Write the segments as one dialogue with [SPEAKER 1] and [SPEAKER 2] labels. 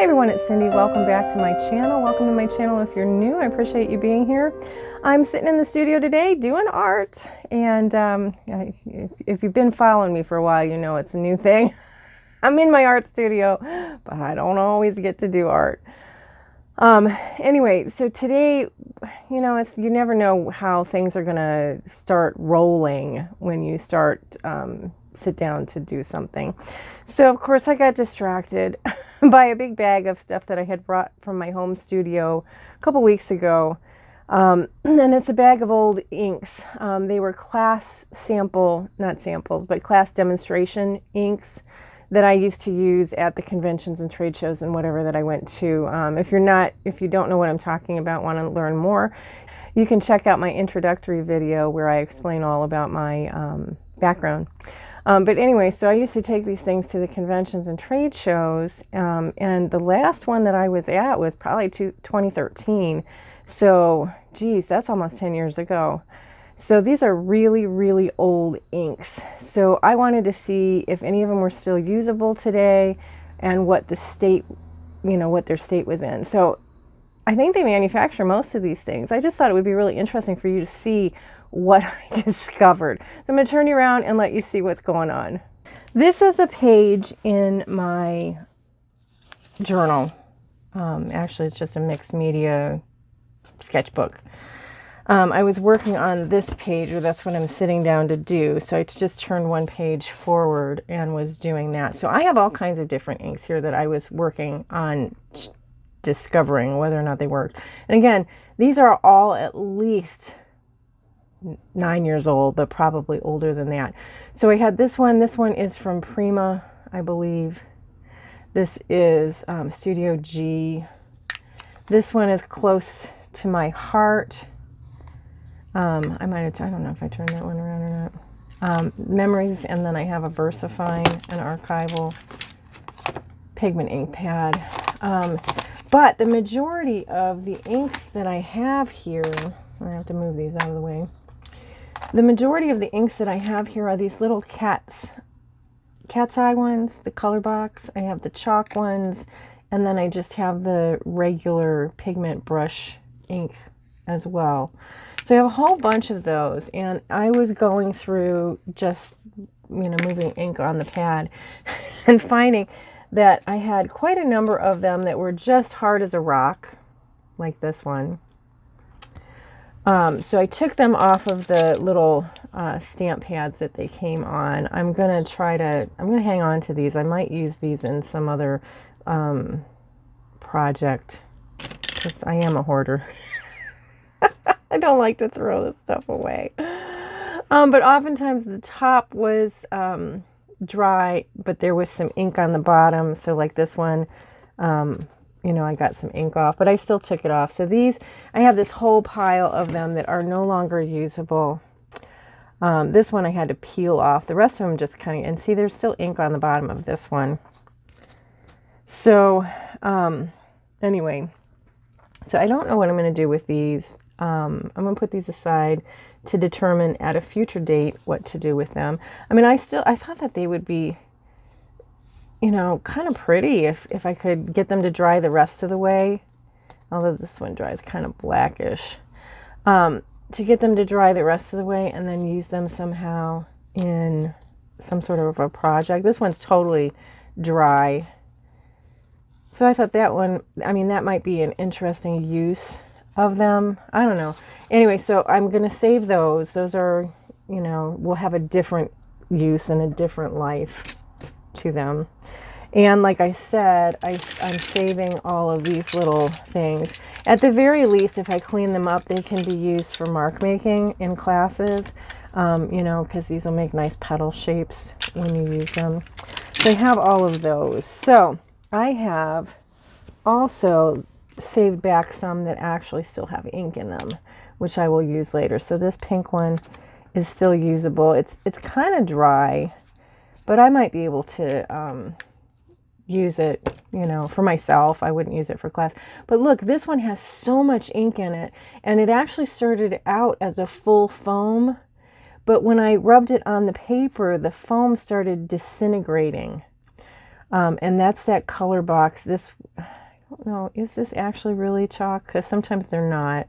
[SPEAKER 1] everyone, it's Cyndi. Welcome back to my channel. Welcome to my channel if you're new. I appreciate you being here. I'm sitting in the studio today doing art, and if you've been following me for a while, you know it's a new thing. I'm in my art studio, but I don't always get to do art. Anyway, so today, you know, you never know how things are gonna start rolling when you start sit down to do something. So of course I got distracted by a big bag of stuff that I had brought from my home studio a couple weeks ago. And it's a bag of old inks. They were class demonstration inks that I used to use at the conventions and trade shows and whatever that I went to. If you don't know what I'm talking about, want to learn more, you can check out my introductory video where I explain all about my background. But anyway, so I used to take these things to the conventions and trade shows, and the last one that I was at was probably 2013. So, geez, that's almost 10 years ago. So these are really, really old inks. So I wanted to see if any of them were still usable today and what the state, what their state was in. So I think they manufacture most of these things. I just thought it would be really interesting for you to see what I discovered. So I'm going to turn you around and let you see what's going on. This is a page in my journal. Actually, it's just a mixed media sketchbook. I was working on this page, or that's what I'm sitting down to do. So I just turned one page forward and was doing that. So I have all kinds of different inks here that I was working on discovering whether or not they worked. And again, these are all at least 9 years old, but probably older than that. So I had this one. This one is from Prima, I believe. This is Studio G. This one is close to my heart. I don't know if I turned that one around or not. Memories, and then I have a VersaFine, an archival pigment ink pad. But the majority of the inks that I have here, I have to move these out of the way. The majority of the inks that I have here are these little cat's eye ones, the color box. I have the chalk ones, and then I just have the regular pigment brush ink as well. So I have a whole bunch of those, and I was going through just, moving ink on the pad and finding that I had quite a number of them that were just hard as a rock, like this one. So I took them off of the little stamp pads that they came on. I'm going to hang on to these. I might use these in some other project, because I am a hoarder. I don't like to throw this stuff away. But oftentimes the top was dry, but there was some ink on the bottom. So like this one, I got some ink off, but I still took it off. So these, I have this whole pile of them that are no longer usable. This one I had to peel off. The rest of them just kind of, and see, there's still ink on the bottom of this one. So anyway, so I don't know what I'm going to do with these. I'm going to put these aside to determine at a future date what to do with them. I mean, I thought that they would be, kind of pretty if I could get them to dry the rest of the way. Although this one dries kind of blackish. To get them to dry the rest of the way and then use them somehow in some sort of a project. This one's totally dry. So I thought that one, that might be an interesting use of them. I don't know. Anyway, so I'm going to save those. Those are, will have a different use and a different life to them. And like I said, I'm saving all of these little things. At the very least, if I clean them up, they can be used for mark making in classes, because these will make nice petal shapes when you use them. So I have all of those. So I have also saved back some that actually still have ink in them, which I will use later. So this pink one is still usable. It's kind of dry, but I might be able to use it, for myself. I wouldn't use it for class. But look, this one has so much ink in it, and it actually started out as a full foam, but when I rubbed it on the paper, the foam started disintegrating. And that's that color box. This, I don't know, is this actually really chalk? Because sometimes they're not.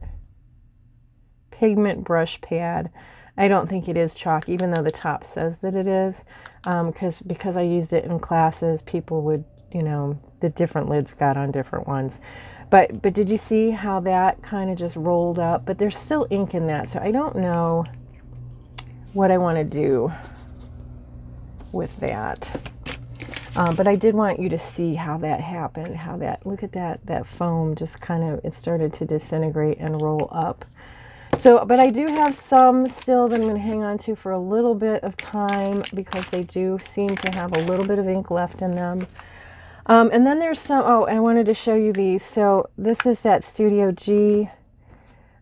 [SPEAKER 1] Pigment brush pad. I don't think it is chalk, even though the top says that it is. Because I used it in classes, people would, you know, the different lids got on different ones. But did you see how that kind of just rolled up? But there's still ink in that, so I don't know what I want to do with that. But I did want you to see how that happened, how that, look at that foam just kind of, it started to disintegrate and roll up. So, but I do have some still that I'm going to hang on to for a little bit of time because they do seem to have a little bit of ink left in them. And then there's some, oh, I wanted to show you these. So this is that Studio G.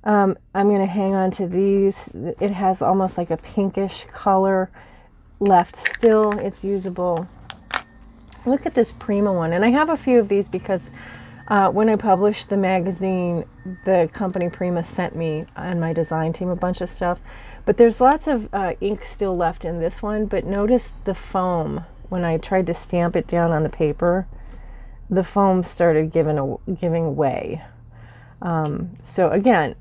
[SPEAKER 1] I'm going to hang on to these. It has almost like a pinkish color left still. It's usable. Look at this Prima one. And I have a few of these because when I published the magazine, the company Prima sent me and my design team a bunch of stuff. But there's lots of ink still left in this one. But notice the foam. When I tried to stamp it down on the paper, the foam started giving way. So again,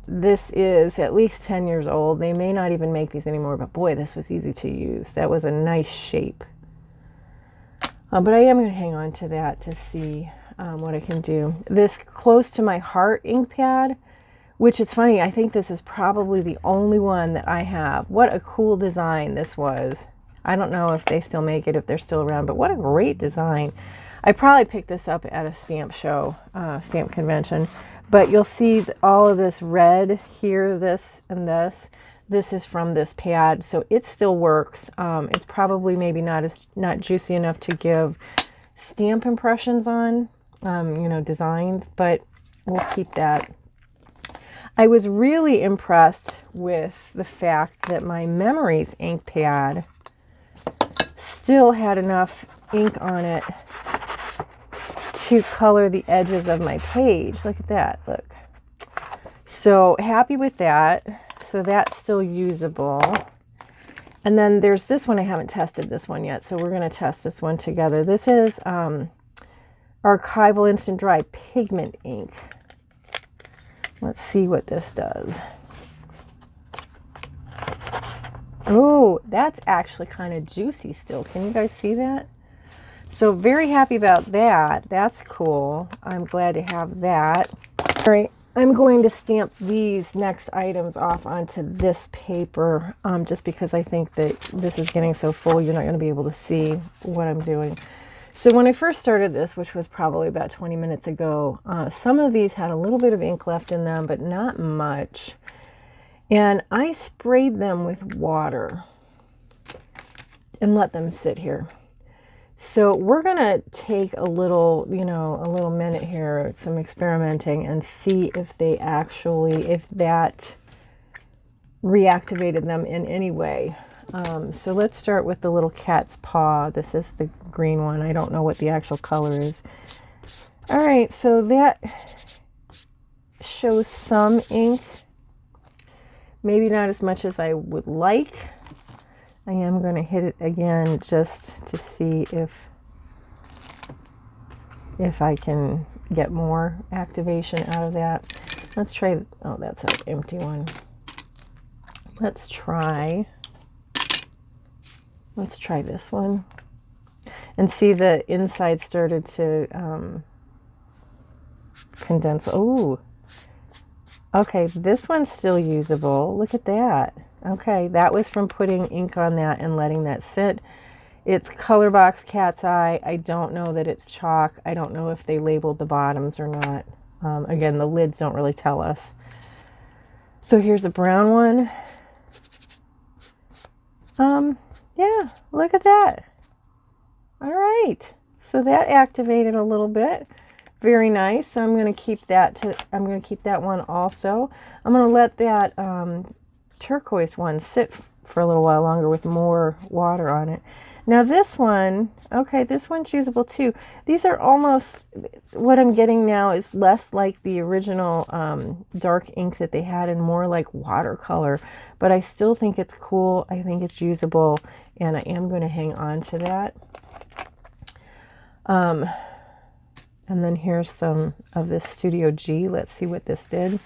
[SPEAKER 1] this is at least 10 years old. They may not even make these anymore, but boy, this was easy to use. That was a nice shape. But I am going to hang on to that to see what I can do. This Close to My Heart ink pad, which is funny, I think this is probably the only one that I have. What a cool design this was. I don't know if they still make it, if they're still around, but what a great design. I probably picked this up at a stamp show, stamp convention, but you'll see all of this red here, this and this. This is from this pad, so it still works. It's probably maybe not juicy enough to give stamp impressions on, you know, designs, but we'll keep that. I was really impressed with the fact that my Memories ink pad still had enough ink on it to color the edges of my page. Look at that, look. So happy with that. So that's still usable. And then there's this one. I haven't tested this one yet, so we're going to test this one together. This is Archival Instant Dry Pigment ink. Let's see what this does. Oh, that's actually kind of juicy still. Can you guys see that? So very happy about that. That's cool. I'm glad to have that. All right, I'm going to stamp these next items off onto this paper just because I think that this is getting so full you're not going to be able to see what I'm doing. So when I first started this, which was probably about 20 minutes ago, some of these had a little bit of ink left in them, but not much. And I sprayed them with water and let them sit here. So we're going to take a little, you know, a little minute here, some experimenting, and see if they actually, if that reactivated them in any way. So let's start with the little cat's paw. This is the green one. I don't know what the actual color is. All right, so that shows some ink. Maybe not as much as I would like. I am going to hit it again just to see if I can get more activation out of that. Let's try, oh, that's an empty one. Let's try this one. And see the inside started to condense. Oh, okay, this one's still usable. Look at that. Okay, that was from putting ink on that and letting that sit. It's Color Box Cat's Eye. I don't know that it's chalk. I don't know if they labeled the bottoms or not. Again, the lids don't really tell us. So here's a brown one. Yeah, look at that. All right, so that activated a little bit. Very nice. So I'm going to keep that one also. I'm going to let that turquoise one sit for a little while longer with more water on it. Now this one, okay, this one's usable too. These are almost, what I'm getting now is less like the original dark ink that they had and more like watercolor, but I still think it's cool. I think it's usable, and I am going to hang on to that. And then here's some of this Studio G. Let's see what this did.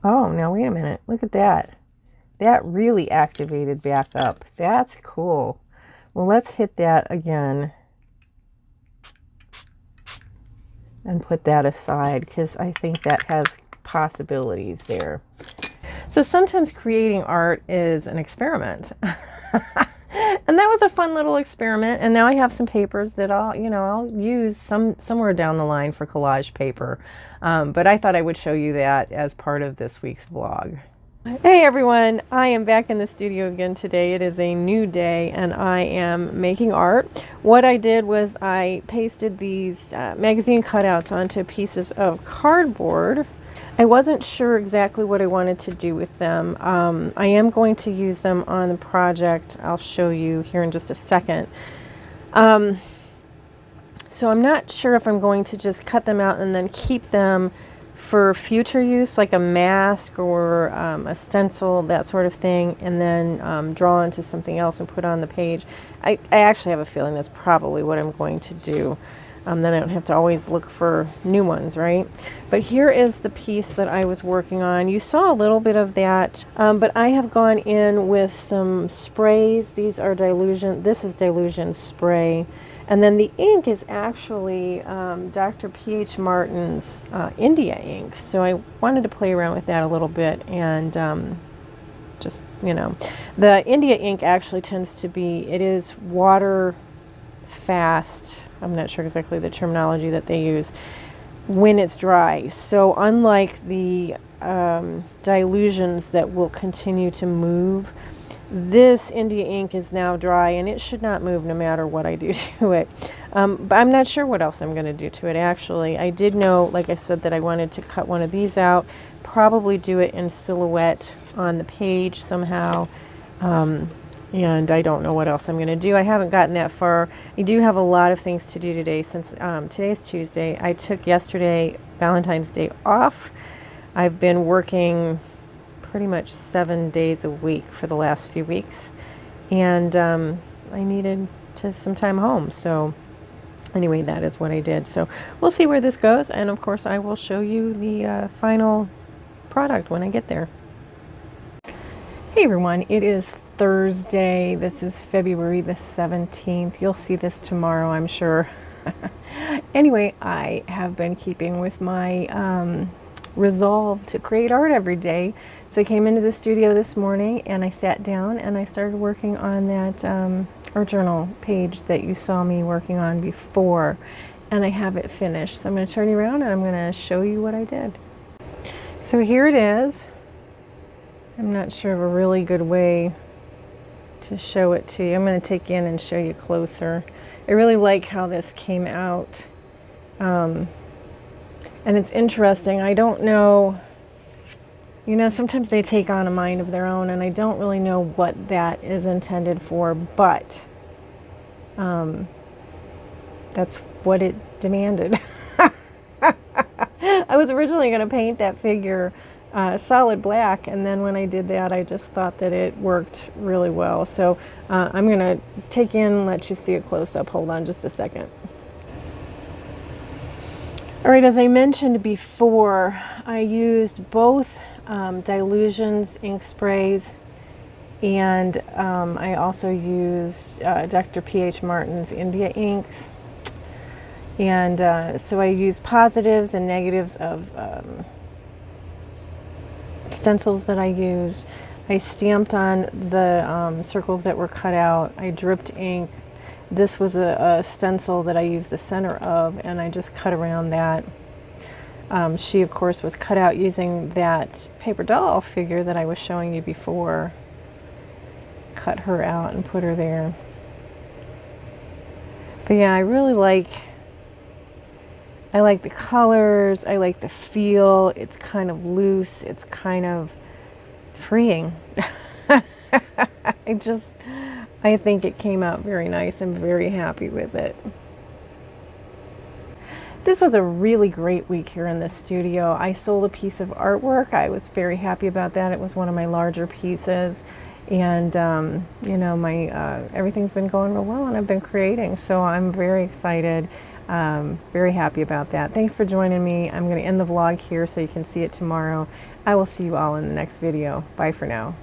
[SPEAKER 1] Oh, now wait a minute. Look at that. That really activated back up. That's cool. Well, let's hit that again and put that aside because I think that has possibilities there. So sometimes creating art is an experiment. And that was a fun little experiment. And now I have some papers that I'll use somewhere down the line for collage paper. But I thought I would show you that as part of this week's vlog. Hey everyone, I am back in the studio again today. It is a new day and I am making art. What I did was I pasted these magazine cutouts onto pieces of cardboard. I wasn't sure exactly what I wanted to do with them. I am going to use them on the project. I'll show you here in just a second. So I'm not sure if I'm going to just cut them out and then keep them for future use, like a mask or a stencil, that sort of thing, and then draw into something else and put on the page. I actually have a feeling that's probably what I'm going to do. Then I don't have to always look for new ones, right? But here is the piece that I was working on. You saw a little bit of that, but I have gone in with some sprays. These are Dilution. This is Dilution spray. And then the ink is actually Dr. P.H. Martin's India ink. So I wanted to play around with that a little bit and just, the India ink actually tends to be, it is water fast. I'm not sure exactly the terminology that they use when it's dry. So unlike the dilutions that will continue to move, this India ink is now dry and it should not move no matter what I do to it. But I'm not sure what else I'm going to do to it actually. I did know, like I said, that I wanted to cut one of these out, probably do it in silhouette on the page somehow. And I don't know what else I'm going to do. I haven't gotten that far. I do have a lot of things to do today since today's Tuesday. I took yesterday, Valentine's Day, off. I've been working pretty much 7 days a week for the last few weeks. And I needed some time home. So anyway, that is what I did. So we'll see where this goes. And of course, I will show you the final product when I get there. Hey everyone, it is Thursday. This is February the 17th. You'll see this tomorrow, I'm sure. Anyway, I have been keeping with my resolve to create art every day. So I came into the studio this morning and I sat down and I started working on that art journal page that you saw me working on before. And I have it finished. So I'm going to turn you around and I'm going to show you what I did. So here it is. I'm not sure of a really good way to show it to you. I'm going to take you in and show you closer. I really like how this came out. And it's interesting. I don't know, sometimes they take on a mind of their own and I don't really know what that is intended for, but that's what it demanded. I was originally going to paint that figure solid black, and then when I did that I just thought that it worked really well. So I'm going to take you in and let you see a close-up. Hold on just a second. Alright, as I mentioned before, I used both Dilutions ink sprays, and I also used Dr. P.H. Martin's India inks. And so I used positives and negatives of stencils that I used. I stamped on the circles that were cut out. I dripped ink. This was a stencil that I used the center of, and I just cut around that. She, of course, was cut out using that paper doll figure that I was showing you before. Cut her out and put her there. But yeah, I really like the colors, I like the feel. It's kind of loose, it's kind of freeing. I think it came out very nice. I'm very happy with it. This was a really great week here in the studio. I sold a piece of artwork. I was very happy about that. It was one of my larger pieces. And you know, my everything's been going real well, and I've been creating, so I'm very excited, very happy about that. Thanks for joining me. I'm going to end the vlog here so you can see it tomorrow. I will see you all in the next video. Bye for now.